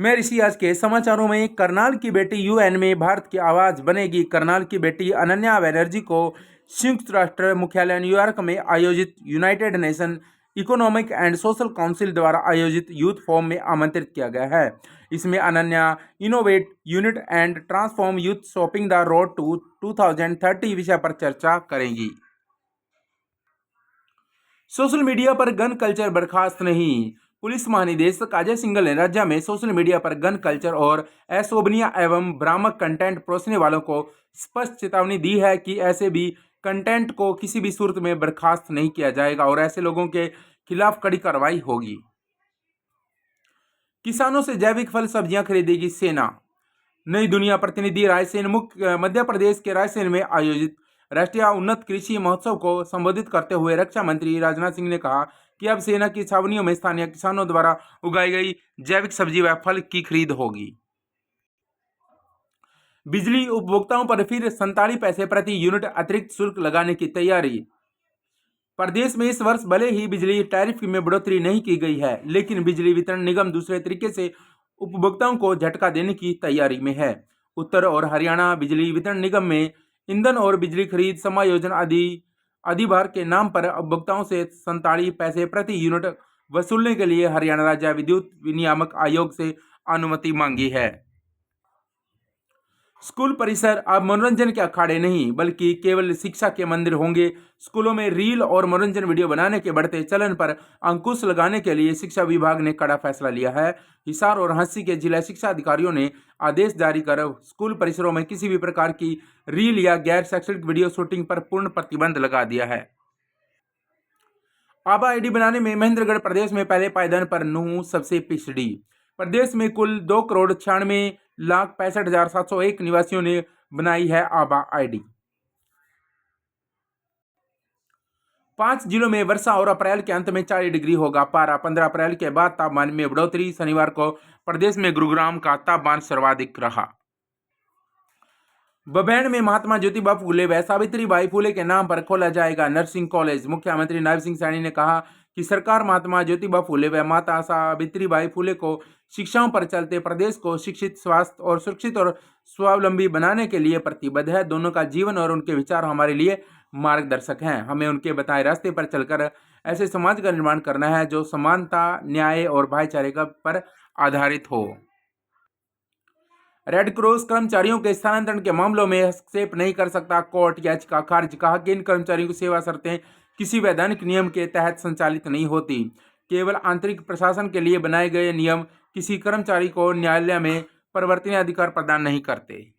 मैं ऋषि। आज के समाचारों में करनाल की बेटी यूएन में भारत की आवाज बनेगी। करनाल की बेटी अनन्या बनर्जी को संयुक्त राष्ट्र मुख्यालय न्यूयॉर्क में आयोजित United nation economic and social council द्वारा आयोजित यूथ फोरम में आमंत्रित किया गया है। इसमें Ananya innovate unit and transform youth shopping the road to 2030 विषय पर चर्चा करेंगी। सोशल मीडिया पर गन कल्चर बर्खास्त नहीं। पुलिस महानिदेशक अजय सिंघल ने राज्य में सोशल मीडिया पर गन कल्चर और अशोभनीय एवं भ्रामक कंटेंट परोसने वालों को स्पष्ट चेतावनी दी है कि ऐसे भी कंटेंट को किसी भी सूरत में बर्खास्त नहीं किया जाएगा और ऐसे लोगों के खिलाफ कड़ी कार्रवाई होगी। किसानों से जैविक फल सब्जियां खरीदेगी सेना। नई दुनिया प्रतिनिधि रायसेन मध्य प्रदेश के रायसेन में आयोजित राष्ट्रीय उन्नत कृषि महोत्सव को संबोधित करते हुए रक्षा मंत्री राजनाथ सिंह ने कहा कि अब सेना की छावनियों में स्थानीय किसानों द्वारा उगाई गई जैविक सब्जी व फल की खरीद होगी। बिजली उपभोक्ताओं पर फिर 47 पैसे प्रति यूनिट अतिरिक्त शुल्क लगाने की तैयारी। प्रदेश में इस वर्ष भले ही बिजली टैरिफ में बढ़ोतरी नहीं की गई है, लेकिन बिजली वितरण निगम दूसरे तरीके से उपभोक्ताओं को झटका देने की तैयारी में है। उत्तर और हरियाणा बिजली वितरण निगम में ईंधन और बिजली खरीद समायोजन अधिभार के नाम पर उपभोक्ताओं से 47 पैसे प्रति यूनिट वसूलने के लिए हरियाणा राज्य विद्युत विनियामक आयोग से अनुमति मांगी है। स्कूल परिसर अब मनोरंजन के अखाड़े नहीं बल्कि केवल शिक्षा के मंदिर होंगे। स्कूलों में रील और मनोरंजन वीडियो बनाने के बढ़ते चलन पर अंकुश लगाने के लिए शिक्षा विभाग ने कड़ा फैसला लिया है। हिसार और हंसी के जिला शिक्षा अधिकारियों ने आदेश जारी कर स्कूल परिसरों में किसी भी प्रकार की रील या गैर शैक्षणिक वीडियो शूटिंग पर पूर्ण प्रतिबंध लगा दिया है। आभा आईडी बनाने में महेंद्रगढ़ प्रदेश में पहले पायदान पर नूंह सबसे पिछड़ी। प्रदेश में कुल 2,96,65,701 निवासियों ने बनाई है आभा आईडी। 5 जिलों में वर्षा और अप्रैल के अंत में 40 डिग्री होगा पारा। 15 अप्रैल के बाद तापमान में बढ़ोतरी। शनिवार को प्रदेश में गुरुग्राम का तापमान सर्वाधिक रहा। बभैन में महात्मा ज्योतिबा फूले व सावित्रीबाई फूले के नाम पर खोला जाएगा नर्सिंग कॉलेज। मुख्यमंत्री नायब सिंह सैनी ने कहा कि सरकार महात्मा ज्योतिबा फूले व माता सावित्रीबाई फूले को शिक्षाओं पर चलते प्रदेश को शिक्षित, स्वास्थ्य और सुरक्षित और स्वावलंबी बनाने के लिए प्रतिबद्ध है। दोनों का जीवन और उनके विचार हमारे लिए मार्गदर्शक हैं। हमें उनके बताए रास्ते पर चलकर ऐसे समाज का निर्माण करना है जो समानता, न्याय और भाईचारे पर आधारित हो। रेड क्रॉस कर्मचारियों के स्थानांतरण के मामलों में हस्तक्षेप नहीं कर सकता, कोर्ट याचिका खारिज। कहा कि इन कर्मचारियों की सेवा शर्तें किसी वैधानिक नियम के तहत संचालित नहीं होती। केवल आंतरिक प्रशासन के लिए बनाए गए नियम किसी कर्मचारी को न्यायालय में परिवर्तनीय अधिकार प्रदान नहीं करते।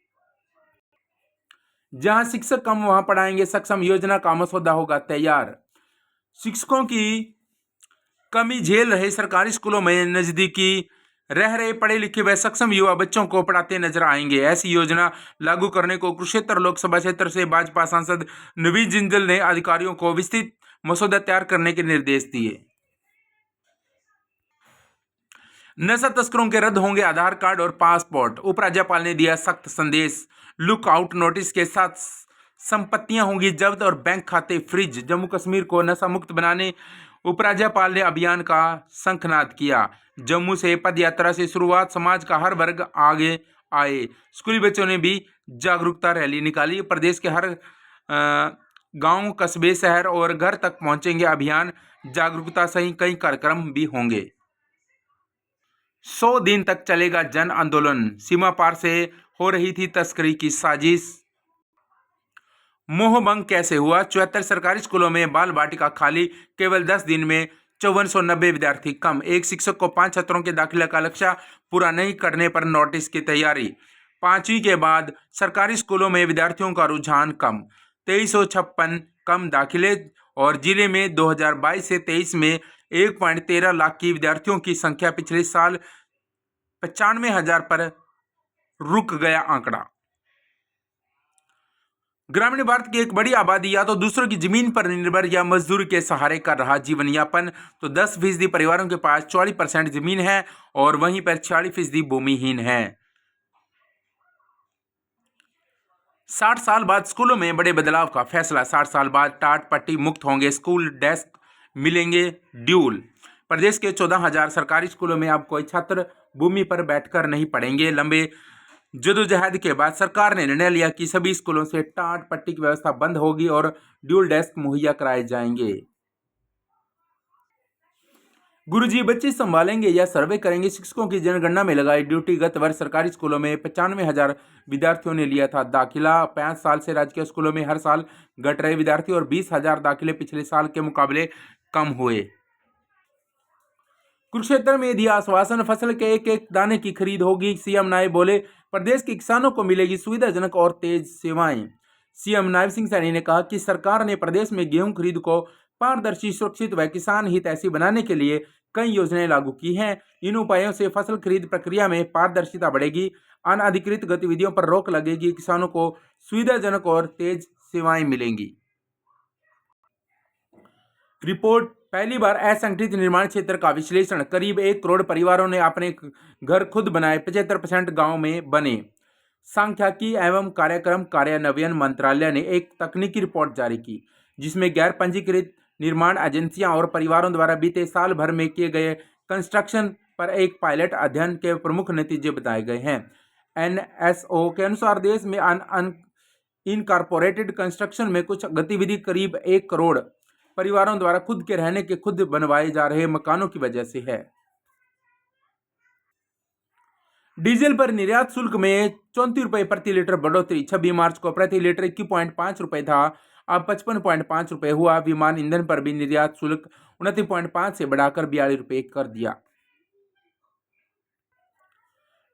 जहां शिक्षक कम वहां पढ़ाएंगे सक्षम योजना का मसौदा होगा तैयार। शिक्षकों की कमी झेल रहे सरकारी स्कूलों में नजदीकी रह रहे पढ़े लिखे व सक्षम युवा बच्चों को पढ़ाते नजर आएंगे। ऐसी योजना लागू करने को कुरुक्षेत्र लोकसभा क्षेत्र से भाजपा सांसद नवीन जिंदल ने अधिकारियों को विस्तृत मसौदा तैयार करने के निर्देश दिए। नशा तस्करों के रद्द होंगे आधार कार्ड और पासपोर्ट। उपराज्यपाल ने दिया सख्त संदेश। लुक आउट नोटिस के साथ संपत्तियां होंगी जब्त और बैंक खाते फ्रीज। जम्मू कश्मीर को नशा मुक्त बनाने उपराज्यपाल ने अभियान का शंखनाद किया। जम्मू से पद यात्रा से शुरुआत, समाज का हर वर्ग आगे आए। स्कूली बच्चों ने भी जागरूकता रैली निकाली। प्रदेश के हर गांव, कस्बे, शहर और घर तक पहुंचेंगे अभियान। जागरूकता सहित कई कार्यक्रम भी होंगे। 100 दिन तक चलेगा जन आंदोलन। सीमा पार से हो रही थी तस्करी की साजिश। मोहभंग कैसे हुआ? 74 सरकारी स्कूलों में बाल बाटिका खाली। केवल 10 दिन में 5490 विद्यार्थी कम। एक शिक्षक को 5 छात्रों के दाखिला का लक्ष्य पूरा नहीं करने पर नोटिस की तैयारी। 5वीं के बाद सरकारी स्कूलों में विद्यार्थियों का रुझान कम। 2356 कम दाखिले और जिले में 2022 से 23 में 1.13 लाख की विद्यार्थियों की संख्या पिछले साल 95,000 पर रुक गया आंकड़ा। ग्रामीण भारत की एक बड़ी आबादी या तो दूसरों की जमीन पर निर्भर या मजदूरी के सहारे कर रहा जीवन यापन। तो 10% परिवारों के पास 40% जमीन है और वहीं पर 46% भूमिहीन है। 60 साल बाद स्कूलों में बड़े बदलाव का फैसला। 60 साल बाद टाट पट्टी मुक्त होंगे स्कूल, डेस्क मिलेंगे ड्यूल। प्रदेश के 14,000 सरकारी स्कूलों में अब कोई छात्र भूमि पर बैठकर नहीं पढ़ेंगे। लंबे जदोजहद के बाद सरकार ने निर्णय लिया कि सभी स्कूलों से टाट पट्टी की व्यवस्था बंद होगी और ड्यूल डेस्क मुहैया कराए जाएंगे। गुरुजी बच्चे संभालेंगे या सर्वे करेंगे, शिक्षकों की जनगणना में लगाई ड्यूटी। गत वर्ष सरकारी स्कूलों में 95,000 विद्यार्थियों ने लिया था दाखिला। 5 साल से राजकीय स्कूलों में हर साल घट रहे विद्यार्थी और 20,000 दाखिले पिछले साल के मुकाबले कम हुए। कुरुक्षेत्र में दिया आश्वासन, फसल के एक एक दाने की खरीद होगी। सीएम नायब बोले, प्रदेश के किसानों को मिलेगी सुविधाजनक और तेज सेवाएं। सीएम नायब सिंह सैनी ने कहा कि सरकार ने प्रदेश में गेहूं खरीद को पारदर्शी, सुरक्षित व किसान हित ऐसी बनाने के लिए कई योजनाएं लागू की हैं। इन उपायों से फसल खरीद प्रक्रिया में पारदर्शिता बढ़ेगी, अनधिकृत गतिविधियों पर रोक लगेगी, किसानों को सुविधाजनक और तेज सेवाएं मिलेंगी। रिपोर्ट, पहली बार असंगठित निर्माण क्षेत्र का विश्लेषण। करीब 1 करोड़ परिवारों ने अपने घर खुद बनाए, 75% गांव में बने। सांख्यिकी एवं कार्यक्रम कार्यान्वयन मंत्रालय ने एक तकनीकी रिपोर्ट जारी की, जिसमें गैर पंजीकृत निर्माण एजेंसियां और परिवारों द्वारा बीते साल भर में किए गए कंस्ट्रक्शन पर एक पायलट अध्ययन के प्रमुख नतीजे बताए गए हैं। एनएसओ के अनुसार देश में इनकॉर्पोरेटेड कंस्ट्रक्शन में कुछ गतिविधि करीब 1 करोड़ परिवारों द्वारा खुद के रहने के खुद बनवाए जा रहे मकानों की वजह से है। डीजल पर निर्यात शुल्क में 34 रुपए प्रति लीटर बढ़ोतरी। 26 मार्च को प्रति लीटर 21.5 रुपए था, अब 55.5 रुपए हुआ। विमान ईंधन पर भी निर्यात शुल्क 29.5 से बढ़ाकर 42 रुपए कर दिया।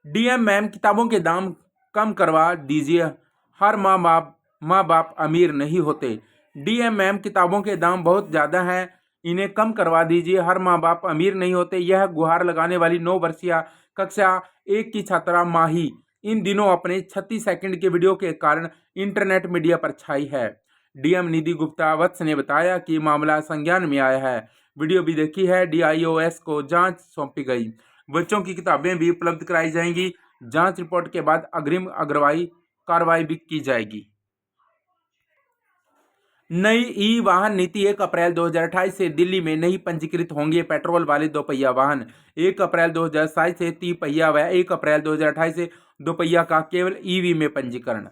डीएमएम, किताबों के दाम कम करवा दीजिए, हर माँ बाप अमीर नहीं होते। डीएमएम, किताबों के दाम बहुत ज़्यादा हैं, इन्हें कम करवा दीजिए, हर माँ बाप अमीर नहीं होते। यह गुहार लगाने वाली 9 वर्षीय कक्षा 1 की छात्रा माही इन दिनों अपने 36 सेकंड के वीडियो के कारण इंटरनेट मीडिया पर छाई है। डीएम निधि गुप्ता वत्स ने बताया कि मामला संज्ञान में आया है, वीडियो भी देखी है। डीआईओएस को जांच सौंपी गई, बच्चों की किताबें भी उपलब्ध कराई जाएंगी। जांच रिपोर्ट के बाद अग्रिम कार्रवाई भी की जाएगी। नई ई वाहन नीति 1 अप्रैल 2028 से दिल्ली में नहीं पंजीकृत होंगे पेट्रोल वाले दोपहिया वाहन। 1 अप्रैल 2027 से 3 पहिया व 1 अप्रैल 2028 से दोपहिया का केवल ईवी में पंजीकरण।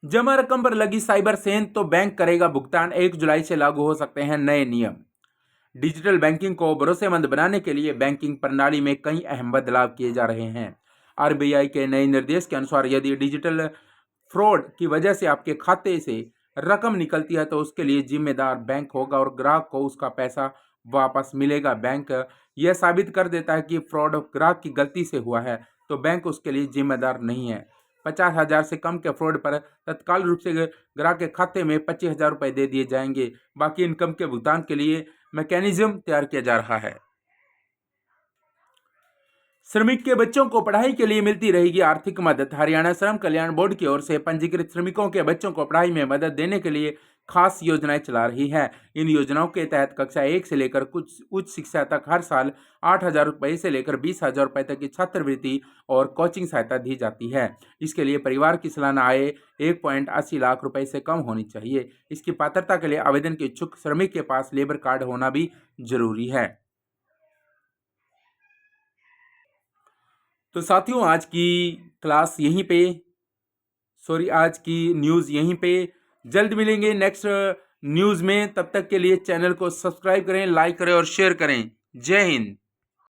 जमा रकम पर लगी साइबर सेंध तो बैंक करेगा भुगतान। 1 जुलाई से लागू हो सकते हैं नए नियम। डिजिटल बैंकिंग को भरोसेमंद बनाने के लिए बैंकिंग प्रणाली में कई अहम बदलाव किए जा रहे हैं। आरबीआई के नए निर्देश के अनुसार यदि डिजिटल फ्रॉड की वजह से आपके खाते से रकम निकलती है तो उसके लिए जिम्मेदार बैंक होगा और ग्राहक को उसका पैसा वापस मिलेगा। बैंक यह साबित कर देता है कि फ्रॉड ग्राहक की गलती से हुआ है तो बैंक उसके लिए जिम्मेदार नहीं है। 50,000 से कम के फ्रॉड पर तत्काल रूप से ग्राहक के खाते में 25,000 रुपये दे दिए जाएंगे। बाकी इनकम के भुगतान के लिए मैकेनिज्म तैयार किया जा रहा है। श्रमिक के बच्चों को पढ़ाई के लिए मिलती रहेगी आर्थिक मदद। हरियाणा श्रम कल्याण बोर्ड की ओर से पंजीकृत श्रमिकों के बच्चों को पढ़ाई में मदद देने के लिए खास योजनाएं चला रही है। इन योजनाओं के तहत कक्षा 1 से लेकर कुछ उच्च शिक्षा तक हर साल 8,000 रुपये से लेकर 20,000 रुपये तक की छात्रवृत्ति और कोचिंग सहायता दी जाती है। इसके लिए परिवार की सालाना आय 1.80 लाख रुपए से कम होनी चाहिए। इसकी पात्रता के लिए आवेदन के इच्छुक श्रमिक के पास लेबर कार्ड होना भी जरूरी है। तो साथियों, आज की न्यूज़ यहीं पे। जल्द मिलेंगे नेक्स्ट न्यूज़ में, तब तक के लिए चैनल को सब्सक्राइब करें, लाइक करें और शेयर करें। जय हिंद।